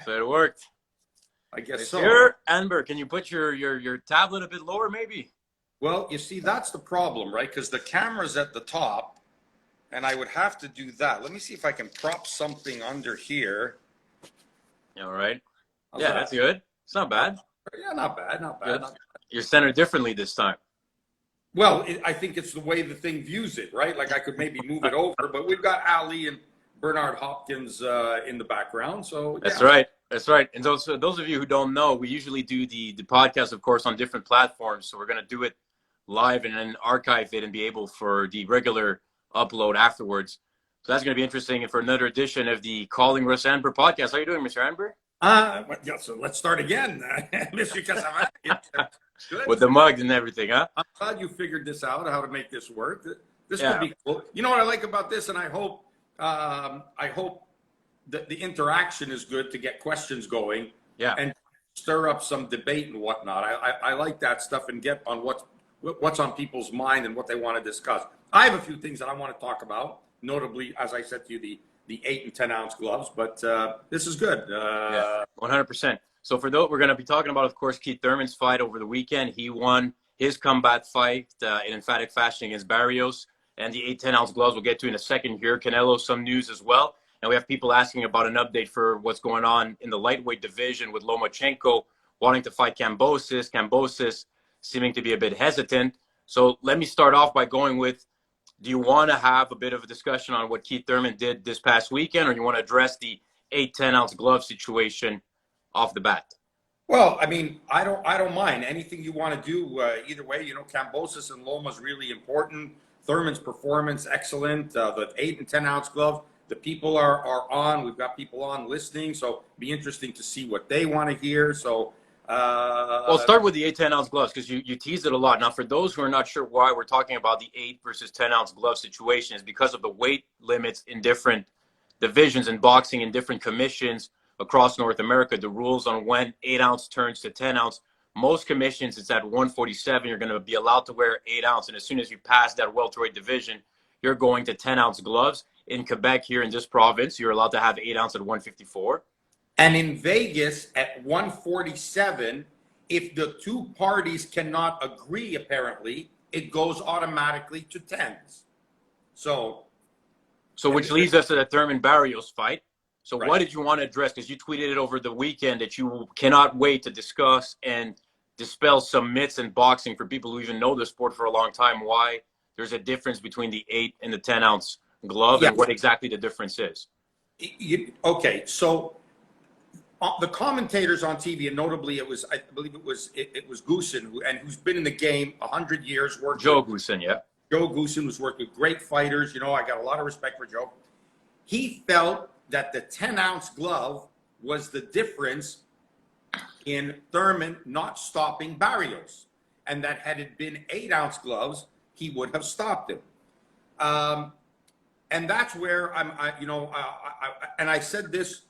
So it worked. I guess so. Here, Anber, can you put your tablet a bit lower, maybe? Well, you see, that's the problem, right? Because the camera's at the top, and I would have to do that. Let me see if I can prop something under here. All right. How's Yeah, that? that's good. It's not bad. Yeah, not bad, not bad. Not bad. You're centered differently this time. Well, I think it's the way the thing views it, right? Like I could maybe move it over, but we've got Ali and Bernard Hopkins in the background, so yeah. That's right. That's right. And those of you who don't know, we usually do the podcast, of course, on different platforms. So we're going to do it live and then archive it and be able for the regular upload afterwards. So that's going to be interesting. And for another edition of the Calling Russ Anber podcast. How are you doing, Mr. Anber? Yeah, so let's start again. Mr. Casamante. Good. With the mug and everything, huh? I'm glad you figured this out, how to make this work. This Yeah. could be cool. You know what I like about this, and I hope that the interaction is good to get questions going. Yeah. And stir up some debate and whatnot. I like that stuff and get on what's on people's mind and what they want to discuss. I have a few things that I want to talk about, notably, as I said to you, the 8 and 10 ounce gloves, but this is good. Yeah, 100%. So for those, we're going to be talking about, of course, Keith Thurman's fight over the weekend. He won his combat fight in emphatic fashion against Barrios, and the 8, 10 ounce gloves we'll get to in a second here. Canelo, some news as well. And we have people asking about an update for what's going on in the lightweight division with Lomachenko wanting to fight Kambosos. Kambosos seeming to be a bit hesitant. So let me start off by going with, do you want to have a bit of a discussion on what Keith Thurman did this past weekend, or you want to address the 8, 10 ounce glove situation off the bat? Well, I mean, I don't mind anything you want to do. Either way, you know, Kambosos and Loma's really important. Thurman's performance excellent. The 8 and 10 ounce glove, the people are on. We've got people on listening, so it'll be interesting to see what they want to hear. So, well, start with the 8, 10 ounce gloves because you teased it a lot. Now, for those who are not sure why we're talking about the 8 versus 10 ounce glove situation, is because of the weight limits in different divisions in boxing and different commissions across North America. The rules on when 8 ounce turns to 10 ounce. Most commissions, it's at 147. You're going to be allowed to wear 8 ounce. And as soon as you pass that welterweight division, you're going to 10 ounce gloves. In Quebec, here in this province, you're allowed to have 8 ounce at 154. And in Vegas at 147, if the two parties cannot agree, apparently, it goes automatically to 10s. So which leads us to the Thurman Barrios fight. So Right. What did you want to address? Because you tweeted it over the weekend that you cannot wait to discuss and dispel some myths in boxing for people who even know the sport for a long time, why there's a difference between the 8 and the 10 ounce glove and what exactly the difference is. Okay, so the commentators on TV, and notably I believe it was Goosen, who's been in the game 100 years. Joe Goosen, yeah. Joe Goosen, who's worked with great fighters. You know, I got a lot of respect for Joe. He felt that the 10 ounce glove was the difference in Thurman not stopping Barrios, and that had it been 8 ounce gloves, he would have stopped him. And that's where I said this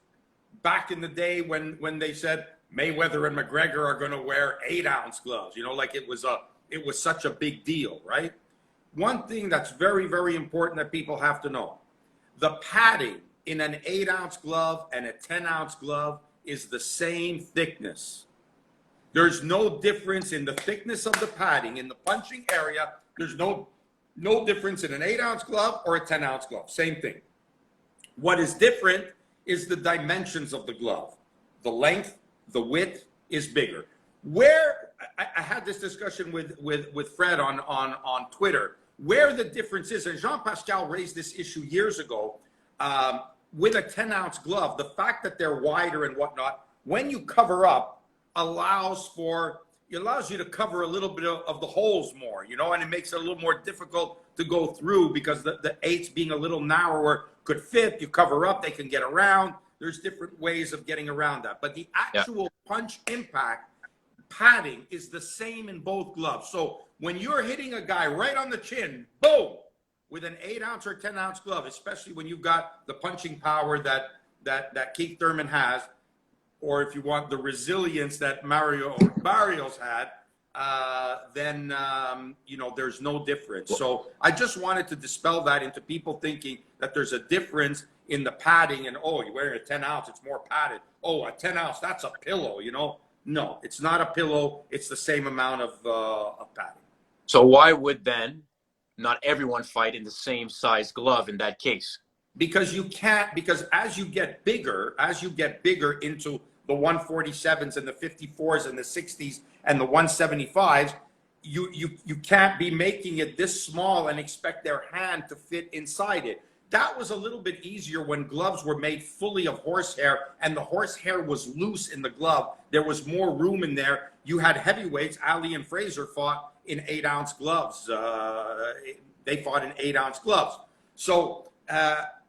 back in the day when they said Mayweather and McGregor are going to wear 8 ounce gloves, you know, like it was such a big deal, right? One thing that's very, very important that people have to know, the padding in an 8 ounce glove and a 10 ounce glove is the same thickness. There's no difference in the thickness of the padding in the punching area. There's no difference in an 8 ounce glove or a 10 ounce glove. Same thing. What is different is the dimensions of the glove. The length, the width is bigger. Where I had this discussion with Fred on Twitter, where the difference is, and Jean Pascal raised this issue years ago, with a 10 ounce glove, the fact that they're wider and whatnot, when you cover up, allows you to cover a little bit of the holes more, you know, and it makes it a little more difficult to go through because the 8s being a little narrower could fit. You cover up, they can get around. There's different ways of getting around that. But the actual punch impact padding is the same in both gloves. So when you're hitting a guy right on the chin, boom, with an 8 ounce or 10 ounce glove, especially when you've got the punching power that Keith Thurman has, or if you want the resilience that Barrios had, then there's no difference. So I just wanted to dispel that into people thinking that there's a difference in the padding, and oh, you're wearing a 10 ounce, it's more padded. Oh, a 10 ounce, that's a pillow, you know? No, it's not a pillow. It's the same amount of padding. So why would then not everyone fight in the same size glove in that case? Because you can't, because as you get bigger into the 147s and the 54s and the 60s and the 175s, you can't be making it this small and expect their hand to fit inside it. That was a little bit easier when gloves were made fully of horsehair and the horsehair was loose in the glove. There was more room in there. You had heavyweights. Ali and Fraser fought in 8-ounce gloves. They fought in 8-ounce gloves. So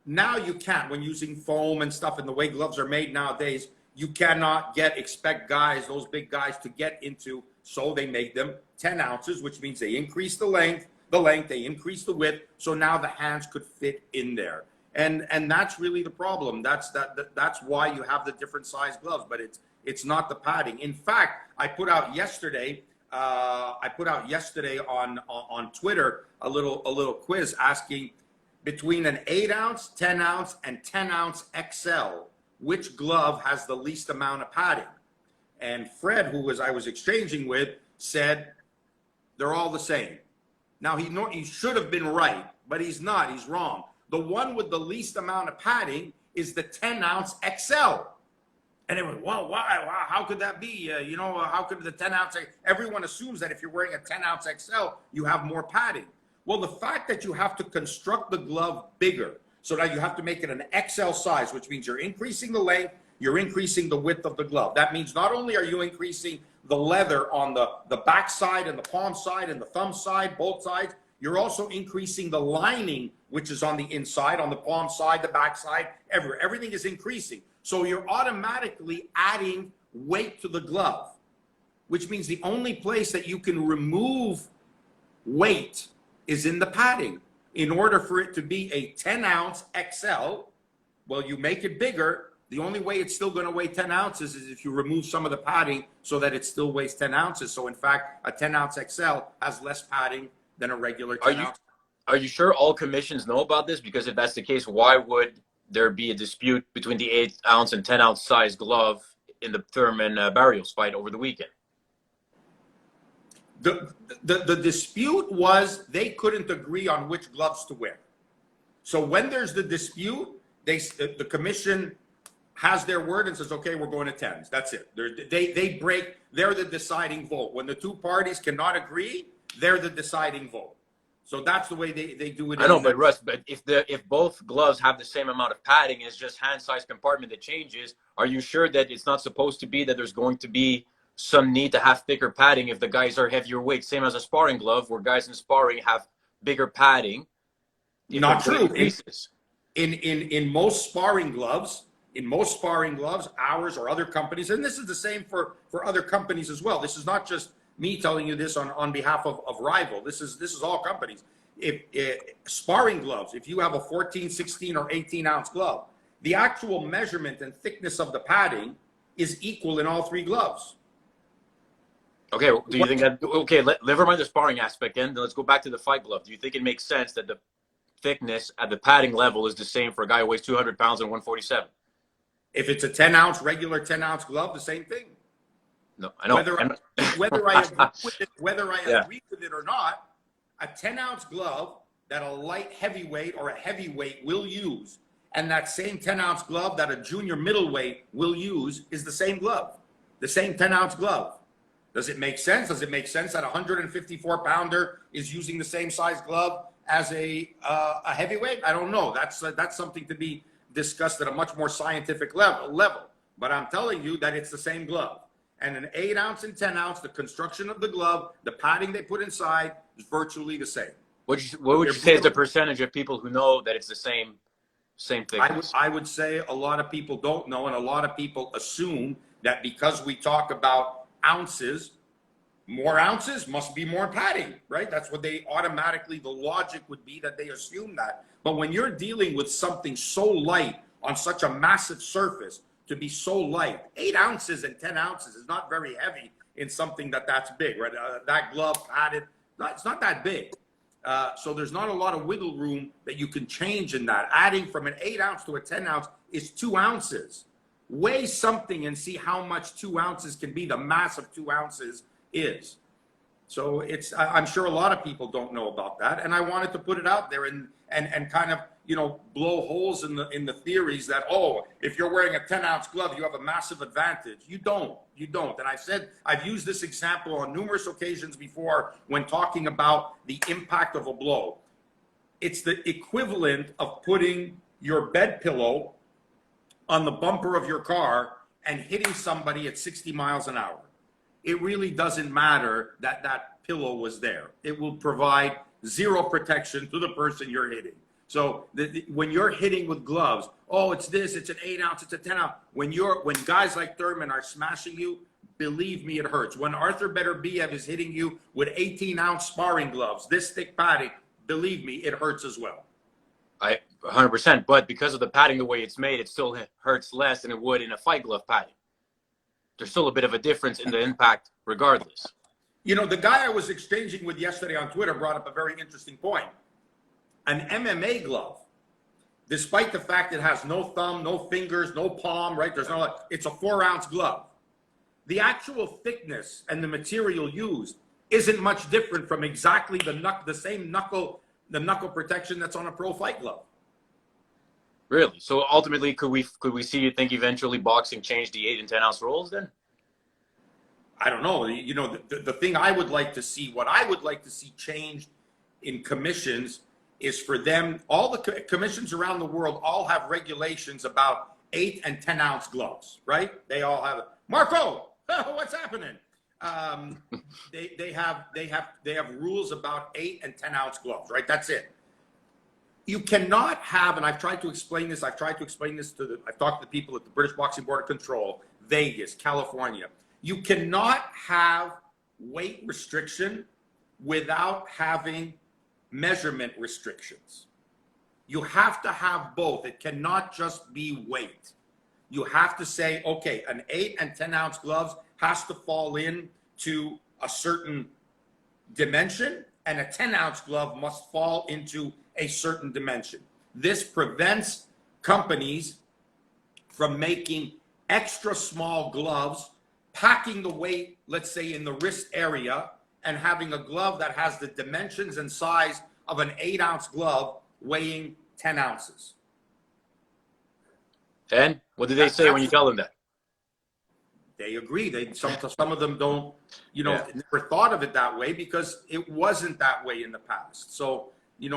now you can't, when using foam and stuff and the way gloves are made nowadays, you cannot expect guys, those big guys, to get into, so they make them 10 ounces, which means they increase the length, they increase the width, so now the hands could fit in there. And that's really the problem. That's why you have the different size gloves, but it's not the padding. In fact, I put out yesterday on Twitter a little quiz asking, between an 8-ounce, 10-ounce, and 10-ounce XL, which glove has the least amount of padding? And Fred, who I was exchanging with, said they're all the same. Now, he should have been right, but he's not. He's wrong. The one with the least amount of padding is the 10-ounce XL. And it went, well, why? How could that be? How could the 10-ounce? Everyone assumes that if you're wearing a 10-ounce XL, you have more padding. Well, the fact that you have to construct the glove bigger, so that you have to make it an XL size, which means you're increasing the length, you're increasing the width of the glove. That means not only are you increasing the leather on the back side and the palm side and the thumb side, both sides, you're also increasing the lining, which is on the inside, on the palm side, the back side, everywhere. Everything is increasing. So you're automatically adding weight to the glove, which means the only place that you can remove weight is in the padding. In order for it to be a 10-ounce XL, well, you make it bigger. The only way it's still going to weigh 10 ounces is if you remove some of the padding so that it still weighs 10 ounces. So, in fact, a 10-ounce XL has less padding than a regular 10-ounce. Are you sure all commissions know about this? Because if that's the case, why would there be a dispute between the 8-ounce and 10-ounce size glove in the Thurman Barrios fight over the weekend? The dispute was they couldn't agree on which gloves to wear. So when there's the dispute, the commission has their word and says, okay, we're going to 10s. That's it. They're the deciding vote. When the two parties cannot agree, they're the deciding vote. So that's the way they do it. I know, but Russ, but if both gloves have the same amount of padding, it's just hand size compartment that changes. Are you sure that it's not supposed to be that there's going to be some need to have thicker padding if the guys are heavier weight, same as a sparring glove, where guys in sparring have bigger padding? Not true. In most sparring gloves, ours or other companies, and this is the same for other companies as well. This is not just me telling you this on behalf of Rival. This is all companies. If sparring gloves, if you have a 14, 16, or 18-ounce glove, the actual measurement and thickness of the padding is equal in all three gloves. Okay, do you think that, okay, never mind the sparring aspect then, let's go back to the fight glove. Do you think it makes sense that the thickness at the padding level is the same for a guy who weighs 200 pounds and 147? If it's a 10-ounce, regular 10-ounce glove, the same thing. No, I know. Whether I agree with it or not, a 10-ounce glove that a light heavyweight or a heavyweight will use, and that same 10-ounce glove that a junior middleweight will use is the same glove, the same 10-ounce glove. Does it make sense? Does it make sense that a 154-pounder is using the same size glove as a heavyweight? I don't know. That's something to be discussed at a much more scientific level. But I'm telling you that it's the same glove. And an 8-ounce and 10-ounce, the construction of the glove, the padding they put inside is virtually the same. What would you say is the percentage of people who know that it's the same thickness? I would say a lot of people don't know, and a lot of people assume that because we talk about ounces, more ounces must be more padding, right? That's what they automatically, the logic would be that they assume that. But when you're dealing with something so light on such a massive surface, to be so light, 8 ounces and 10 ounces is not very heavy in something that's big, right? That glove padded, it's not that big. So there's not a lot of wiggle room that you can change in that. Adding from an 8 ounce to a 10 ounce is 2 ounces. Weigh something and see how much 2 ounces can be, the mass of 2 ounces is. So I'm sure a lot of people don't know about that. And I wanted to put it out there and kind of, blow holes in the theories that, oh, if you're wearing a 10 ounce glove, you have a massive advantage. You don't. And I've used this example on numerous occasions before when talking about the impact of a blow. It's the equivalent of putting your bed pillow on the bumper of your car and hitting somebody at 60 miles an hour. It really doesn't matter that that pillow was there. It will provide zero protection to the person you're hitting. So when you're hitting with gloves, oh, it's this, it's an 8 ounce, it's a 10 ounce. When guys like Thurman are smashing you, believe me, it hurts. When Arthur Beterbiev is hitting you with 18 ounce sparring gloves, this thick padding, believe me, it hurts as well. 100%. But because of the padding, the way it's made, it still hurts less than it would in a fight glove padding. There's still a bit of a difference in the impact regardless. The guy I was exchanging with yesterday on Twitter brought up a very interesting point. An MMA glove, despite the fact it has no thumb, no fingers, no palm, right? It's a 4 ounce glove. The actual thickness and the material used isn't much different from exactly the same knuckle protection that's on a pro fight glove. Really? So ultimately, could we see, you think, eventually boxing change the 8 and 10 ounce rules then? I don't know. The thing I would like to see, what I would like to see changed in commissions is for them, all the commissions around the world all have regulations about 8 and 10 ounce gloves, right? They all have it. Marco, what's happening? They have rules about 8 and 10 ounce gloves, right? That's it. You cannot have, and I've tried to explain this. I've talked to the people at the British Boxing Board of Control, Vegas, California. You cannot have weight restriction without having measurement restrictions. You have to have both. It cannot just be weight. You have to say, okay, an 8 and 10 ounce gloves has to fall in to a certain dimension, and a 10 ounce glove must fall into a certain dimension. This prevents companies from making extra small gloves, packing the weight, let's say in the wrist area, and having a glove that has the dimensions and size of an 8 ounce glove weighing 10 ounces. And what do they say when you tell them that? They agree. Some of them don't, never thought of it that way because it wasn't that way in the past. So,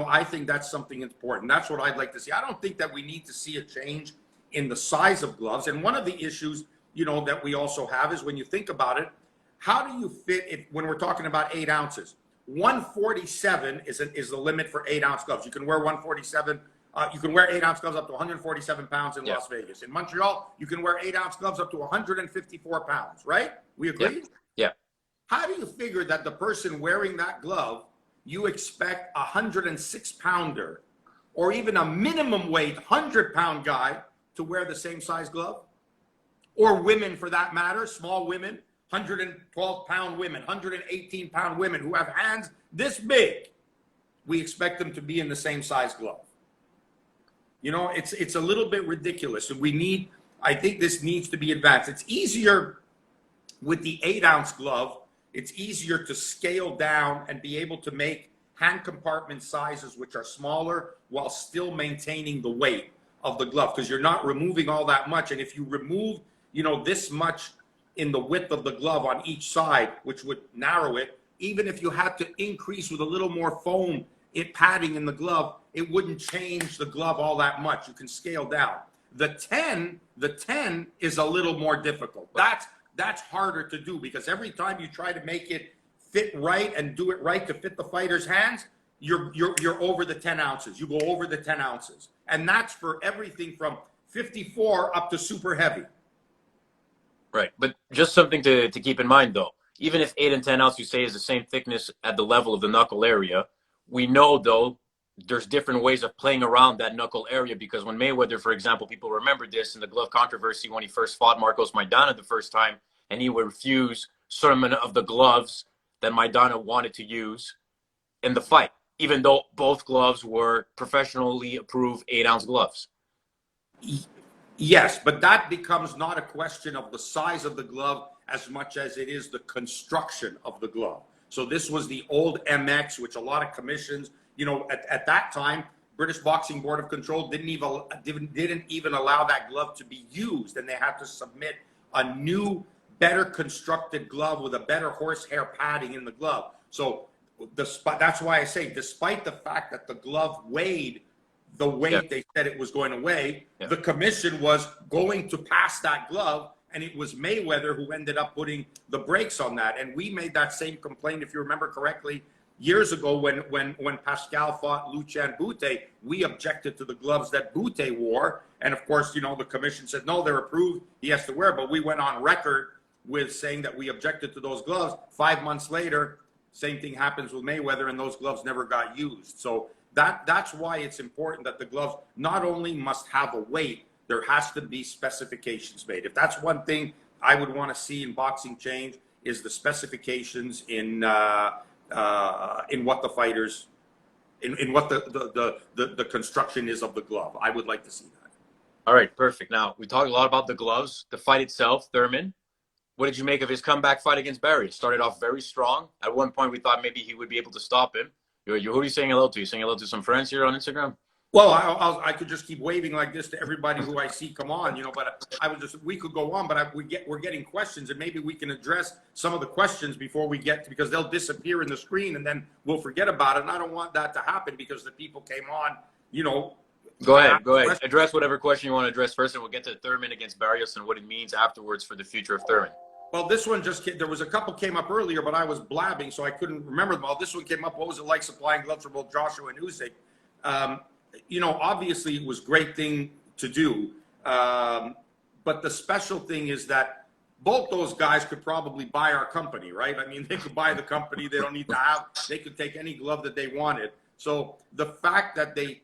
I think that's something important. That's what I'd like to see. I don't think that we need to see a change in the size of gloves. And one of the issues, that we also have is when you think about it, how do you fit it when we're talking about 8 ounces? 147 is the limit for 8 ounce gloves. You can wear 147. You can wear 8 ounce gloves up to 147 pounds in Las Vegas. In Montreal, you can wear 8 ounce gloves up to 154 pounds, right? We agree? Yeah. How do you figure that the person wearing that glove, you expect a 106 pounder or even a minimum weight 100-pound guy to wear the same size glove? Or women for that matter, small women, 112-pound women, 118-pound women who have hands this big. We expect them to be in the same size glove. It's a little bit ridiculous. And I think this needs to be advanced. It's easier with the 8 ounce glove. It's easier to scale down and be able to make hand compartment sizes which are smaller while still maintaining the weight of the glove because you're not removing all that much. And if you remove, this much in the width of the glove on each side, which would narrow it, even if you had to increase with a little more foam padding in the glove, it wouldn't change the glove all that much. You can scale down. The 10 is a little more difficult. That's harder to do because every time you try to make it fit right and do it right to fit the fighter's hands, you're over the 10 ounces. You go over the 10 ounces. And that's for everything from 54 up to super heavy. Right. But just something to keep in mind, though. Even if 8 and 10 ounce, you say, is the same thickness at the level of the knuckle area, we know, though, there's different ways of playing around that knuckle area because when Mayweather, for example, people remember this in the glove controversy when he first fought Marcos Maidana the first time, and he would refuse certain of the gloves that Maidana wanted to use in the fight. even though both gloves were professionally approved 8-ounce gloves. Yes, but that becomes not a question of the size of the glove as much as it is the construction of the glove. So this was the old MX, which a lot of commissions, at that time, British Boxing Board of Control didn't even allow that glove to be used, and they had to submit a new, better constructed glove with a better horsehair padding in the glove. So that's why I say, despite the fact that the glove weighed the weight they said it was going to weigh, the commission was going to pass that glove, and it was Mayweather who ended up putting the brakes on that. And we made that same complaint, if you remember correctly, years ago when Pascal fought Lucien Boutte. We objected to the gloves that Boutte wore, and of course, the commission said no, they're approved, he has to wear. But we went on record with saying that we objected to those gloves. 5 months later, same thing happens with Mayweather, and those gloves never got used. So that's why it's important that the gloves not only must have a weight, there has to be specifications made. If that's one thing I would want to see in boxing change, is the specifications in what the fighters, in what the construction is of the glove. I would like to see that. All right, perfect. Now, we talked a lot about the gloves, the fight itself. Thurman, what did you make of his comeback fight against Barrios? Started off very strong. At one point, we thought maybe he would be able to stop him. Who are you saying hello to? You saying hello to some friends here on Instagram? Well, I could just keep waving like this to everybody who I see come on, but we could go on, but we're getting questions, and maybe we can address some of the questions before we get to, because they'll disappear in the screen and then we'll forget about it. And I don't want that to happen, because the people came on, Go ahead. Address whatever question you want to address first, and we'll get to Thurman against Barrios and what it means afterwards for the future of Thurman. Well, this one there was a couple came up earlier, but I was blabbing, so I couldn't remember them all. This one came up, what was it like supplying gloves for both Joshua and Usyk? Obviously it was a great thing to do. But the special thing is that both those guys could probably buy our company, right? I mean, they could buy the company. They don't need to they could take any glove that they wanted. So the fact that they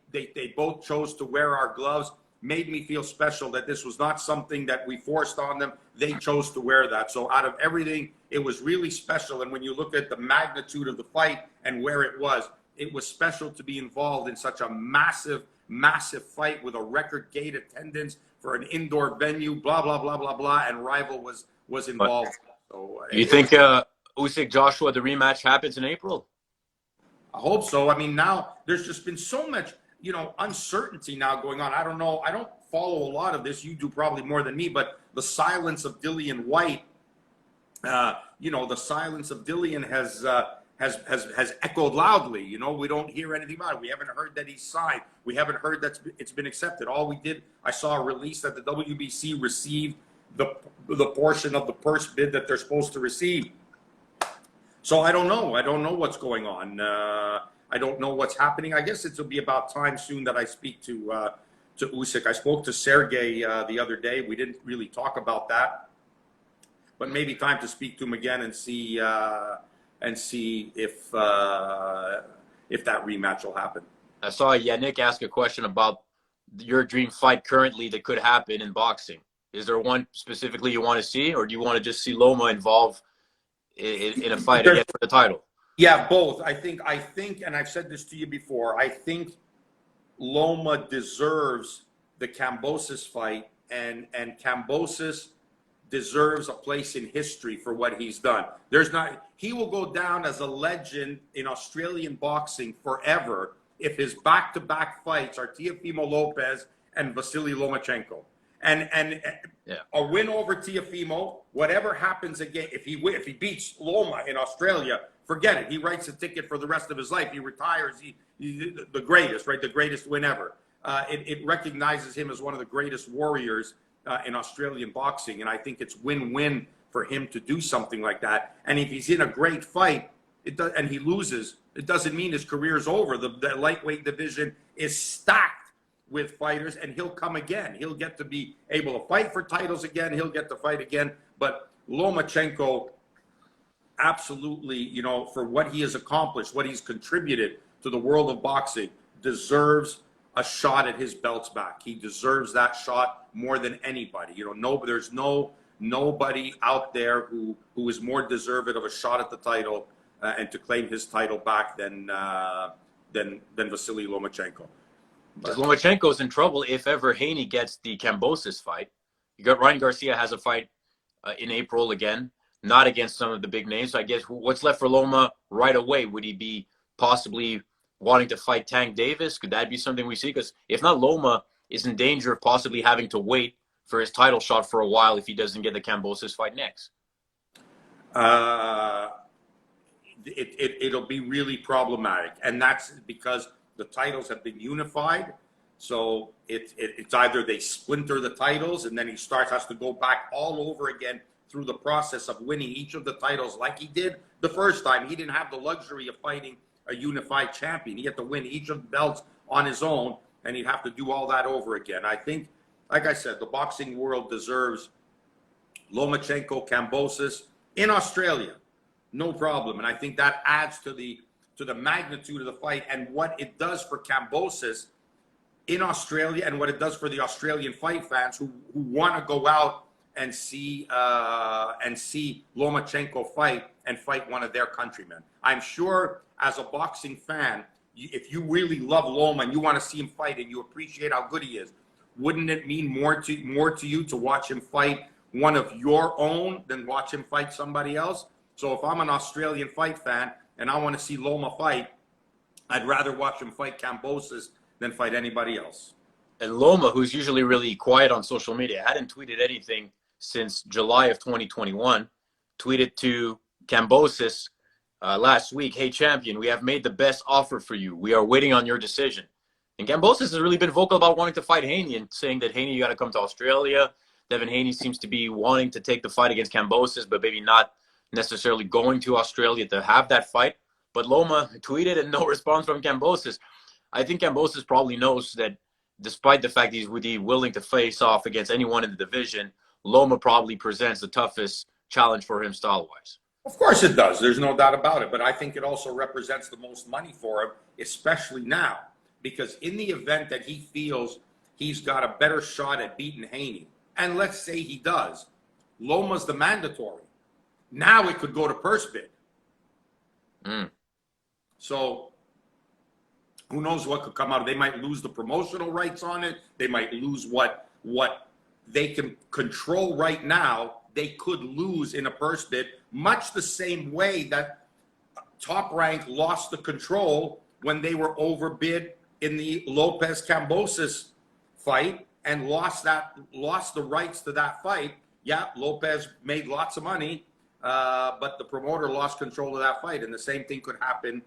both chose to wear our gloves made me feel special, that this was not something that we forced on them. They chose to wear that. So out of everything, it was really special. And when you look at the magnitude of the fight and where it was special to be involved in such a massive, massive fight with a record gate attendance for an indoor venue, blah, blah, blah, blah, blah. And Rival was involved. So, you think Usyk-Joshua, the rematch, happens in April? I hope so. I mean, now there's just been so much, uncertainty now going on. I don't know. I don't follow a lot of this. You do probably more than me, but the silence of Dillian White, the silence of Dillian has echoed loudly. We don't hear anything about it. We haven't heard that he's signed. We haven't heard that it's been accepted. I saw a release that the WBC received the portion of the purse bid that they're supposed to receive. So I don't know. I don't know what's going on. I don't know what's happening. I guess it'll be about time soon that I speak to Usyk. I spoke to Sergey the other day. We didn't really talk about that, but maybe time to speak to him again and see if that rematch will happen. I saw Yannick ask a question about your dream fight currently that could happen in boxing. Is there one specifically you want to see, or do you want to just see Loma involved in a fight again for the title? Yeah, both. I think, and I've said this to you before, I think Loma deserves the Kambosos fight, and Kambosos deserves a place in history for what he's done. He will go down as a legend in Australian boxing forever if his back-to-back fights are Teofimo Lopez and Vasiliy Lomachenko. And a win over Teofimo, whatever happens again, if he beats Loma in Australia, forget it. He writes a ticket for the rest of his life. He retires. He's the greatest, right? The greatest win ever. It recognizes him as one of the greatest warriors in Australian boxing, and I think it's win-win for him to do something like that. And if he's in a great fight, and he loses, it doesn't mean his career's over. The lightweight division is stacked with fighters, and he'll come again. He'll get to be able to fight for titles again. He'll get to fight again. But Lomachenko, absolutely, for what he has accomplished, what he's contributed to the world of boxing, deserves a shot at his belts back. He deserves that shot more than anybody. There's nobody out there who is more deserving of a shot at the title and to claim his title back than Vasiliy Lomachenko. Because Lomachenko's in trouble if ever Haney gets the Kambosos fight. You got Ryan Garcia has a fight in April again, not against some of the big names. So I guess what's left for Loma right away? Would he be possibly wanting to fight Tank Davis? Could that be something we see? Because if not, Loma is in danger of possibly having to wait for his title shot for a while if he doesn't get the Kambosos fight next. It'll be really problematic, and that's because the titles have been unified. So it's either they splinter the titles and then he has to go back all over again through the process of winning each of the titles like he did the first time. He didn't have the luxury of fighting a unified champion. He had to win each of the belts on his own, and he'd have to do all that over again. I think, like I said, the boxing world deserves Lomachenko, Kambosos in Australia, no problem. And I think that adds to the magnitude of the fight and what it does for Kambosos in Australia and what it does for the Australian fight fans who want to go out and see Lomachenko fight and fight one of their countrymen. I'm sure as a boxing fan, if you really love Loma and you want to see him fight and you appreciate how good he is, wouldn't it mean more to you to watch him fight one of your own than watch him fight somebody else? So if I'm an Australian fight fan and I want to see Loma fight, I'd rather watch him fight Kambosos than fight anybody else. And Loma, who's usually really quiet on social media, hadn't tweeted anything since July of 2021, tweeted to Kambosos last week, "Hey, champion, we have made the best offer for you. We are waiting on your decision." And Kambosos has really been vocal about wanting to fight Haney and saying that, Haney, you got to come to Australia. Devin Haney seems to be wanting to take the fight against Kambosos, but maybe not necessarily going to Australia to have that fight. But Loma tweeted and no response from Kambosos. I think Kambosos probably knows that despite the fact he's willing to face off against anyone in the division, Loma probably presents the toughest challenge for him style-wise. Of course it does. There's no doubt about it. But I think it also represents the most money for him, especially now. Because in the event that he feels he's got a better shot at beating Haney, and let's say he does, Loma's the mandatory. Now it could go to purse bid. So who knows what could come out? They might lose the promotional rights on it. They might lose what they can control right now. They could lose in a purse bid, much the same way that Top Rank lost the control when they were overbid in the Lopez Kambosos fight and lost the rights to that fight. Yeah, Lopez made lots of money, but the promoter lost control of that fight, and the same thing could happen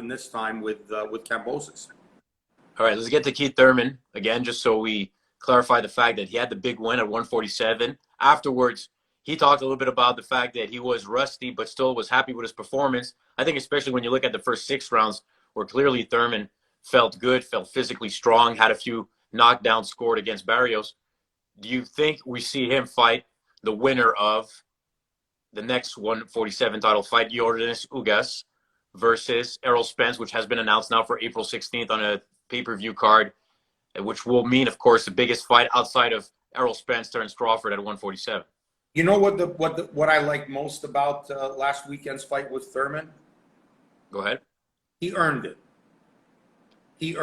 this time with Kambosos. All right, let's get to Keith Thurman again, just so we clarify the fact that he had the big win at 147. Afterwards, he talked a little bit about the fact that he was rusty, but still was happy with his performance. I think especially when you look at the first 6 rounds, where clearly Thurman felt good, felt physically strong, had a few knockdowns scored against Barrios. Do you think we see him fight the winner of the next 147 title fight, Usyk-Joshua versus Errol Spence, which has been announced now for April 16th on a pay-per-view card, which will mean, of course, the biggest fight outside of Errol Spence turns Crawford at 147. You know what I like most about last weekend's fight with Thurman? Go ahead. He earned it. He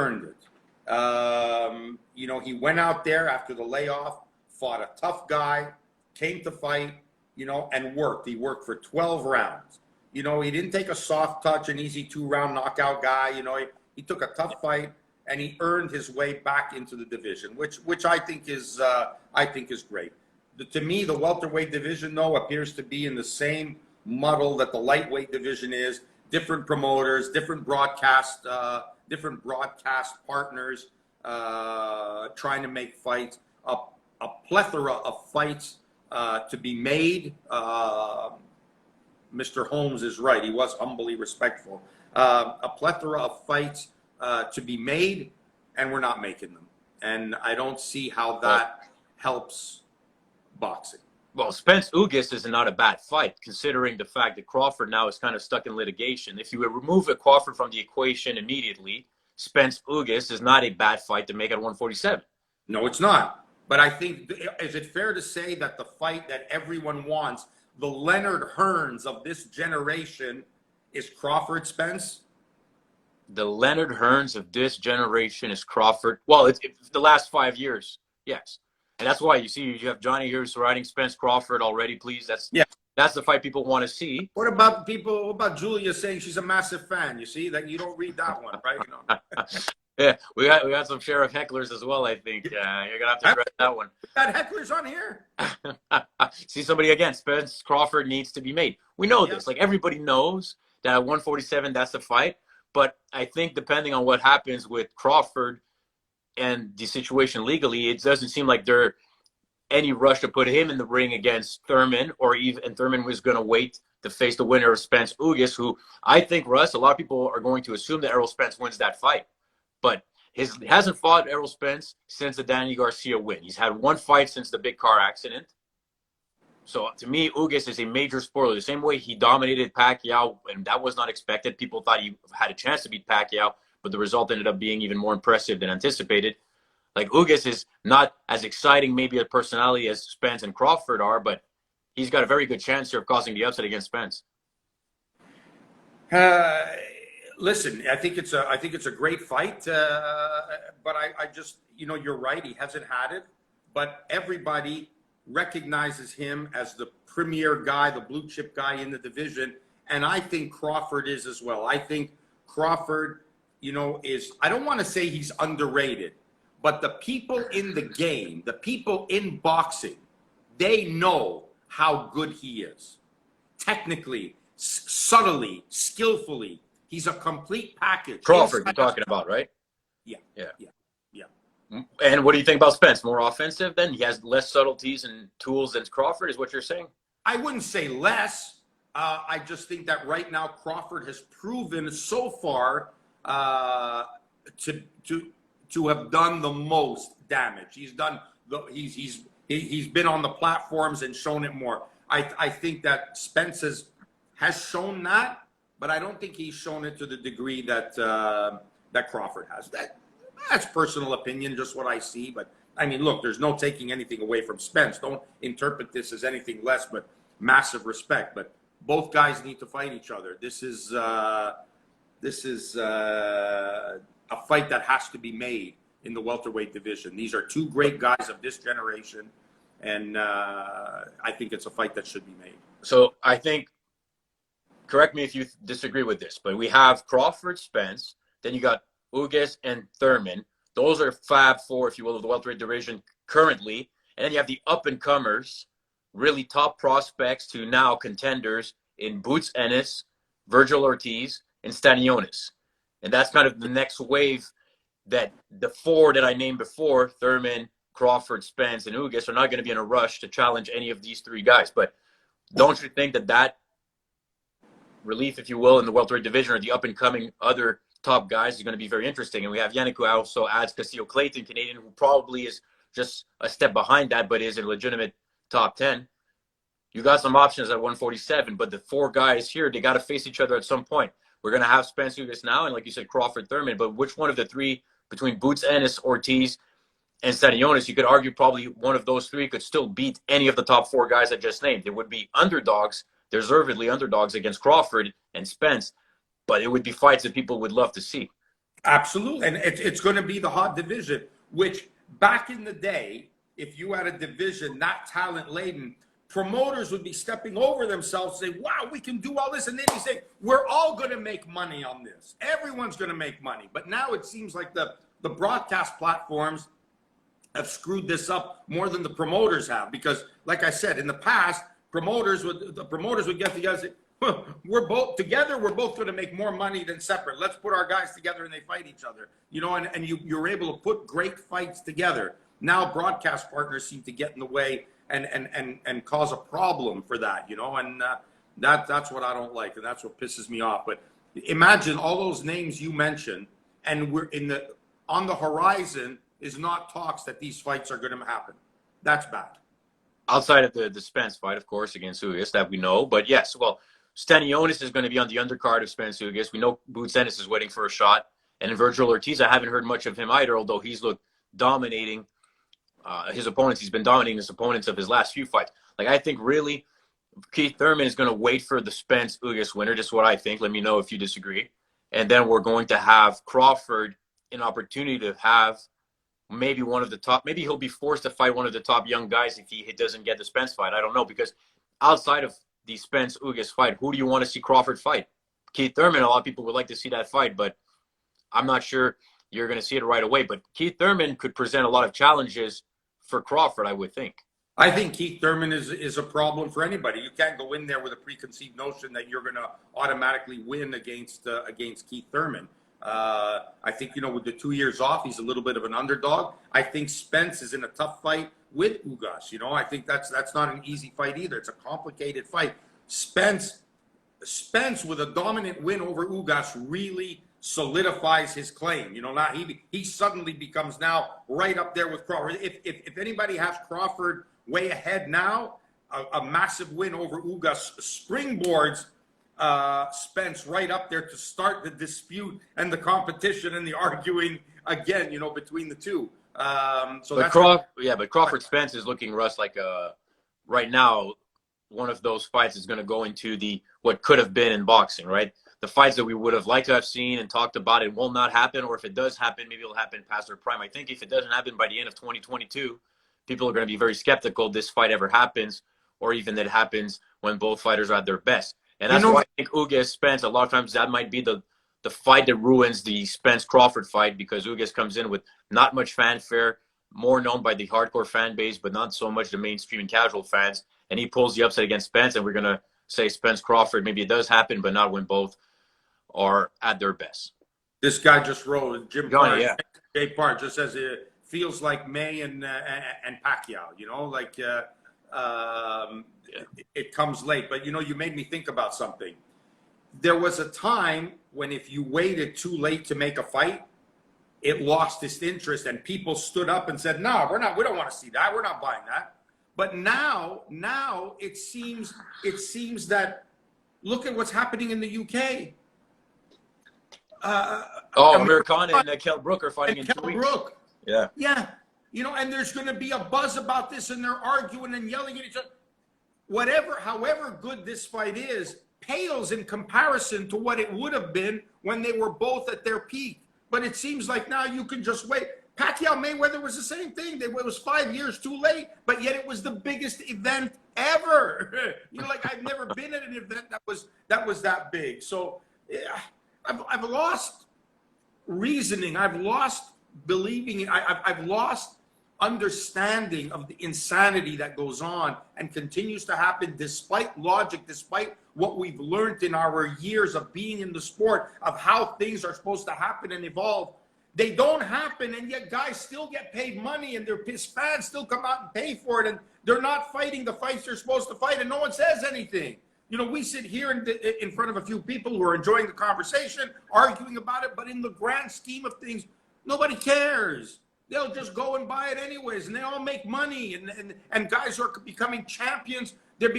went out there after the layoff, fought a tough guy, came to fight, and worked. He worked for 12 rounds. He didn't take a soft touch, an easy 2-round knockout guy. He took a tough fight, and he earned his way back into the division, which I think is great. To me, the welterweight division, though, appears to be in the same muddle that the lightweight division is. Different promoters, different broadcast partners trying to make fights. A plethora of fights to be made. Mr. Holmes is right. He was humbly respectful. A plethora of fights to be made, and we're not making them. And I don't see how that helps boxing. Well, Spence-Ugas is not a bad fight, considering the fact that Crawford now is kind of stuck in litigation. If you would remove Crawford from the equation immediately, Spence-Ugas is not a bad fight to make at 147. No, it's not. But I think, is it fair to say that the fight that everyone wants, the Leonard Hearns of this generation, is Crawford-Spence? the Leonard Hearns of this generation is Crawford. Well, it's the last 5 years, yes. And that's why you have Johnny here who's riding Spence Crawford already. Please, that's the fight people want to see. What about people? What about Julia saying she's a massive fan? You see that you don't read that one, right? You know. Yeah, we got some sheriff hecklers as well. I think you're gonna have to address that one. We got hecklers on here. See somebody again. Spence Crawford needs to be made. We know this. Like everybody knows that at 147, that's the fight. But I think depending on what happens with Crawford and the situation legally, it doesn't seem like there any rush to put him in the ring against Thurman, and Thurman was going to wait to face the winner of Spence-Ugas, who I think, Russ, a lot of people are going to assume that Errol Spence wins that fight. But he hasn't fought Errol Spence since the Danny Garcia win. He's had one fight since the big car accident. So to me, Ugas is a major spoiler. The same way he dominated Pacquiao, and that was not expected. People thought he had a chance to beat Pacquiao, but the result ended up being even more impressive than anticipated. Like, Ugas is not as exciting, maybe a personality as Spence and Crawford are, but he's got a very good chance here of causing the upset against Spence. Listen, I think it's a great fight, but I just, you're right. He hasn't had it, but everybody recognizes him as the premier guy, the blue chip guy in the division, and I think Crawford is as well. I think Crawford, I don't want to say he's underrated, but the people in the game, the people in boxing, they know how good he is. Technically, subtly, skillfully, he's a complete package. Crawford, you're talking about, right? Yeah. And what do you think about Spence? More offensive then? He has less subtleties and tools than Crawford, is what you're saying? I wouldn't say less. I just think that right now Crawford has proven so far to have done the most damage. He's been on the platforms and shown it more. I think that Spence has shown that, but I don't think he's shown it to the degree that that Crawford has. That's personal opinion, just what I see. But I mean, look, there's no taking anything away from Spence. Don't interpret this as anything less, but massive respect. But both guys need to fight each other. This is a fight that has to be made in the welterweight division. These are two great guys of this generation, and I think it's a fight that should be made. So I think, correct me if you disagree with this, but we have Crawford, Spence, then you got Ugas and Thurman. Those are Fab Four, if you will, of the welterweight division currently. And then you have the up-and-comers, really top prospects to now contenders in Boots Ennis, Virgil Ortiz, and Stanionis. And that's kind of the next wave, that the four that I named before, Thurman, Crawford, Spence, and Ugas, are not going to be in a rush to challenge any of these three guys. But don't you think that relief, if you will, in the welterweight division, or the up-and-coming other top guys, is going to be very interesting? And we have Yannick, who also adds Castillo Clayton, Canadian, who probably is just a step behind that, but is a legitimate top 10. You got some options at 147, but the four guys here, they got to face each other at some point. We're going to have Spence-Ugas now, and like you said, Crawford, Thurman, but which one of the three, between Boots, Ennis, Ortiz, and Stanionis, you could argue probably one of those three could still beat any of the top four guys I just named. They would be underdogs, deservedly underdogs against Crawford and Spence, but it would be fights that people would love to see. Absolutely. And it's going to be the hot division, which back in the day, if you had a division not talent-laden, promoters would be stepping over themselves, say, wow, we can do all this. And then you say, we're all going to make money on this. Everyone's going to make money. But now it seems like the broadcast platforms have screwed this up more than the promoters have. Because, like I said, in the past, the promoters would get together and say, we're both together, we're both going to make more money than separate. Let's put our guys together and they fight each other. And you're able to put great fights together. Now broadcast partners seem to get in the way and cause a problem for that, and that's what I don't like, and that's what pisses me off. But imagine all those names you mentioned, and we're on the horizon is not talks that these fights are going to happen. That's bad. Outside of the Spence fight, of course, against Ugas, that we know. But yes, well, Stanionis is going to be on the undercard of Spence-Ugas. We know Boots Ennis is waiting for a shot. And in Virgil Ortiz, I haven't heard much of him either, although he's looked dominating his opponents. He's been dominating his opponents of his last few fights. Like, I think really Keith Thurman is going to wait for the Spence-Ugas winner. Just what I think. Let me know if you disagree. And then we're going to have Crawford an opportunity to have maybe one of the top, maybe he'll be forced to fight one of the top young guys if he doesn't get the Spence fight. I don't know, because outside of the Spence-Ugas fight, who do you want to see Crawford fight? Keith Thurman, a lot of people would like to see that fight, but I'm not sure you're going to see it right away. But Keith Thurman could present a lot of challenges for Crawford, I would think. I think Keith Thurman is a problem for anybody. You can't go in there with a preconceived notion that you're going to automatically win against Keith Thurman. I think, with the 2 years off, he's a little bit of an underdog. I think Spence is in a tough fight with Ugas. I think that's not an easy fight either. It's a complicated fight. Spence with a dominant win over Ugas really solidifies his claim. Now he suddenly becomes now right up there with Crawford. If anybody has Crawford way ahead now, a massive win over Ugas springboards Spence right up there to start the dispute and the competition and the arguing again, between the two. But Crawford Spence is looking, Russ, like right now one of those fights is going to go into what could have been in boxing, right? The fights that we would have liked to have seen and talked about, it will not happen, or if it does happen, maybe it'll happen past their prime. I think if it doesn't happen by the end of 2022, people are going to be very skeptical this fight ever happens, or even that it happens when both fighters are at their best. And that's why I think Ugas Spence, a lot of times that might be the fight that ruins the Spence Crawford fight, because Ugas comes in with not much fanfare, more known by the hardcore fan base, but not so much the mainstream and casual fans. And he pulls the upset against Spence, and we're going to say Spence Crawford, maybe it does happen, but not when both are at their best. This guy just wrote, Jay Parr just says it feels like May and Pacquiao, it comes late. But, you made me think about something. There was a time when if you waited too late to make a fight, it lost its interest, and people stood up and said, no, we don't want to see that. We're not buying that. But now it seems that, look at what's happening in the UK. Amir Khan and Kell Brook are fighting in 2 weeks. Brook. Yeah. Yeah. And there's going to be a buzz about this, and they're arguing and yelling at each other. However good this fight is, pales in comparison to what it would have been when they were both at their peak. But it seems like now you can just wait. Pacquiao Mayweather was the same thing. It was 5 years too late, but yet it was the biggest event ever. I've never been at an event that was that big. So yeah, I've lost reasoning. I've lost believing. I've lost understanding of the insanity that goes on and continues to happen despite logic, despite what we've learned in our years of being in the sport, of how things are supposed to happen and evolve. They don't happen, and yet guys still get paid money, and their fans still come out and pay for it, and they're not fighting the fights they're supposed to fight, and no one says anything. We sit here in front of a few people who are enjoying the conversation, arguing about it, but in the grand scheme of things, nobody cares. They'll just go and buy it anyways, and they all make money, and guys are becoming champions. They're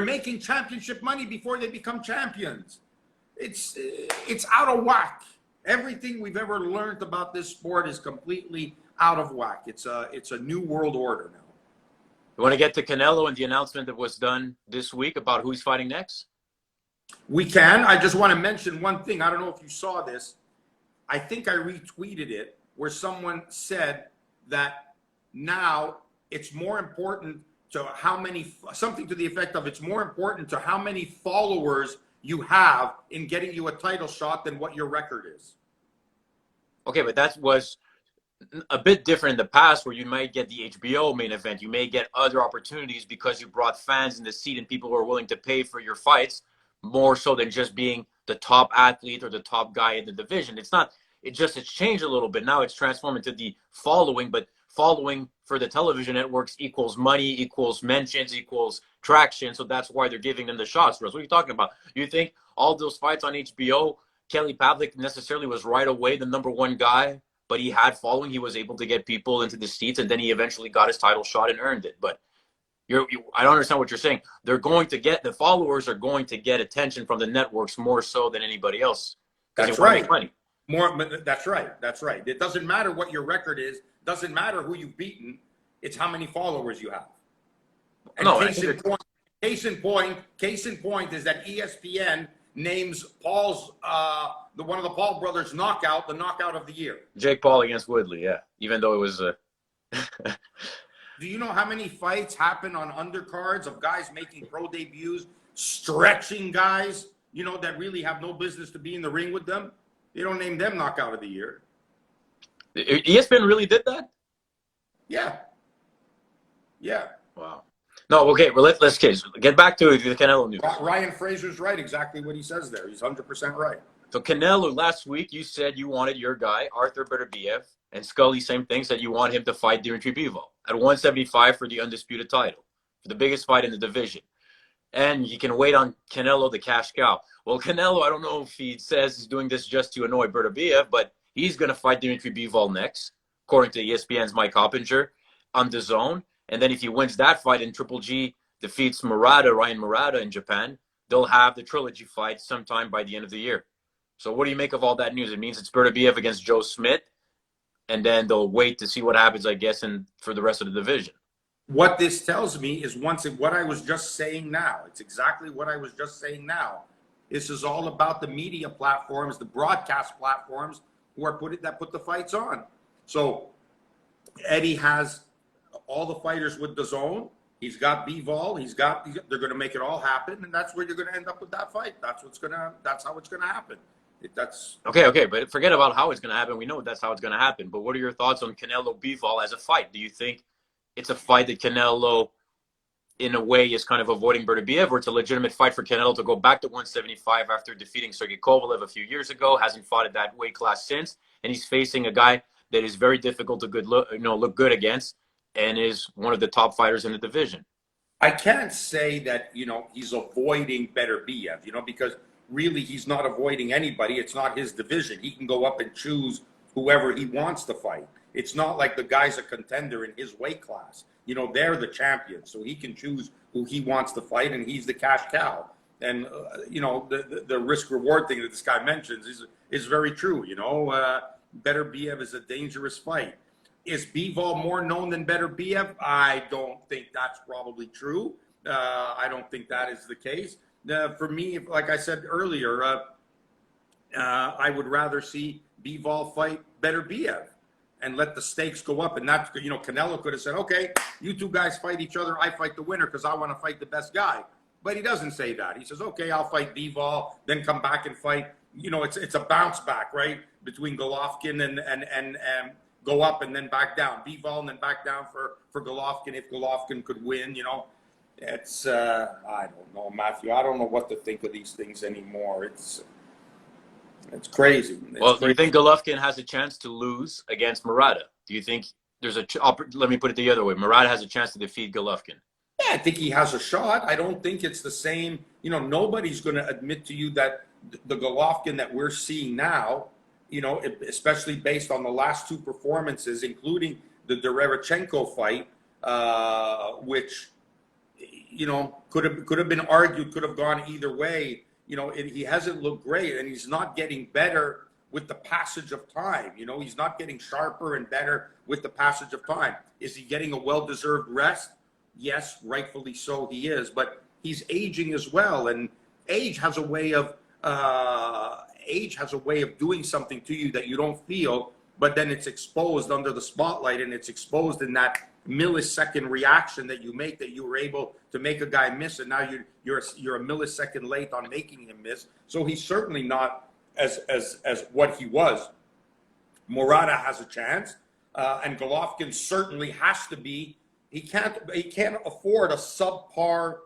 making championship money before they become champions. It's out of whack. Everything we've ever learned about this sport is completely out of whack. It's a new world order now. You want to get to Canelo and the announcement that was done this week about who he's fighting next? We can. I just want to mention one thing. I don't know if you saw this. I think I retweeted it, where someone said that now it's more important to something to the effect of, it's more important to how many followers you have in getting you a title shot than what your record is. Okay, but that was a bit different in the past, where you might get the HBO main event. You may get other opportunities because you brought fans in the seat and people who are willing to pay for your fights, more so than just being the top athlete or the top guy in the division. It's changed a little bit. Now it's transformed into the following, but following for the television networks equals money, equals mentions, equals traction. So that's why they're giving them the shots. Russ, what are you talking about? You think all those fights on HBO, Kelly Pavlik necessarily was right away the number one guy, but he had following. He was able to get people into the seats, and then he eventually got his title shot and earned it. But I don't understand what you're saying. The followers are going to get attention from the networks more so than anybody else. That's right. That's right. That's right. It doesn't matter what your record is. Doesn't matter who you've beaten. It's how many followers you have. And case in point is that ESPN names Paul's one of the Paul brothers the knockout of the year. Jake Paul against Woodley, yeah. Even though it was Do you know how many fights happen on undercards of guys making pro debuts, stretching guys, that really have no business to be in the ring with them? They don't name them knockout of the year. ESPN really did that? Yeah. Wow. No, okay, well, let's get back to the Canelo news. Ryan Fraser's right, exactly what he says there. He's 100% right. So Canelo, last week, you said you wanted your guy, Arthur Beterbiev, and Scully, same thing, said you want him to fight Dimitri Bivol at 175 for the undisputed title, for the biggest fight in the division. And you can wait on Canelo, the cash cow. Well, Canelo, I don't know if he says he's doing this just to annoy Beterbiev, but he's going to fight Dimitri Bivol next, according to ESPN's Mike Hoppinger, on DAZN. And then if he wins that fight and Triple G defeats Ryan Murata in Japan, they'll have the trilogy fight sometime by the end of the year. So what do you make of all that news? It means it's Beterbiev against Joe Smith, and then they'll wait to see what happens, I guess, for the rest of the division. What this tells me is what I was just saying now. It's exactly what I was just saying now. This is all about the media platforms, the broadcast platforms that put the fights on. So Eddie has all the fighters with DAZN. He's got Bivol. They're going to make it all happen, and that's where you're going to end up with that fight. That's how it's going to happen. Okay, but forget about how it's going to happen. We know that's how it's going to happen. But what are your thoughts on Canelo Bivol as a fight? Do you think it's a fight that Canelo, in a way, is kind of avoiding Beterbiev, or it's a legitimate fight for Canelo to go back to 175 after defeating Sergey Kovalev a few years ago, hasn't fought at that weight class since, and he's facing a guy that is very difficult to look good against, and is one of the top fighters in the division? I can't say that, he's avoiding Beterbiev, because really he's not avoiding anybody. It's not his division. He can go up and choose whoever he wants to fight. It's not like the guy's a contender in his weight class. They're the champions, so he can choose who he wants to fight, and he's the cash cow. And, the risk-reward thing that this guy mentions is very true. Beterbiev is a dangerous fight. Is Bivol more known than Beterbiev? I don't think that's probably true. I don't think that is the case. For me, like I said earlier, I would rather see Bivol fight Beterbiev and let the stakes go up. And that's, Canelo could have said, okay, you two guys fight each other. I fight the winner because I want to fight the best guy. But he doesn't say that. He says, okay, I'll fight Bivol, then come back and fight. It's a bounce back, right? Between Golovkin and go up and then back down. Bivol and then back down for Golovkin if Golovkin could win, It's, I don't know, Matthew. I don't know what to think of these things anymore. It's crazy. Do you think Golovkin has a chance to lose against Murata? Do you think there's let me put it the other way. Murata has a chance to defeat Golovkin. Yeah, I think he has a shot. I don't think it's the same. Nobody's going to admit to you that the Golovkin that we're seeing now, especially based on the last two performances, including the Derevchenko fight, which, could have been argued, could have gone either way. He hasn't looked great, and he's not getting better with the passage of time. He's not getting sharper and better with the passage of time. Is he getting a well-deserved rest? Yes, rightfully so he is, but he's aging as well, and age has a way of doing something to you that you don't feel, but then it's exposed under the spotlight, and it's exposed in that millisecond reaction that you make, that you were able to make a guy miss, and now you're a millisecond late on making him miss. So he's certainly not as what he was. Murata has a chance, and Golovkin certainly has to be. He can't afford a subpar,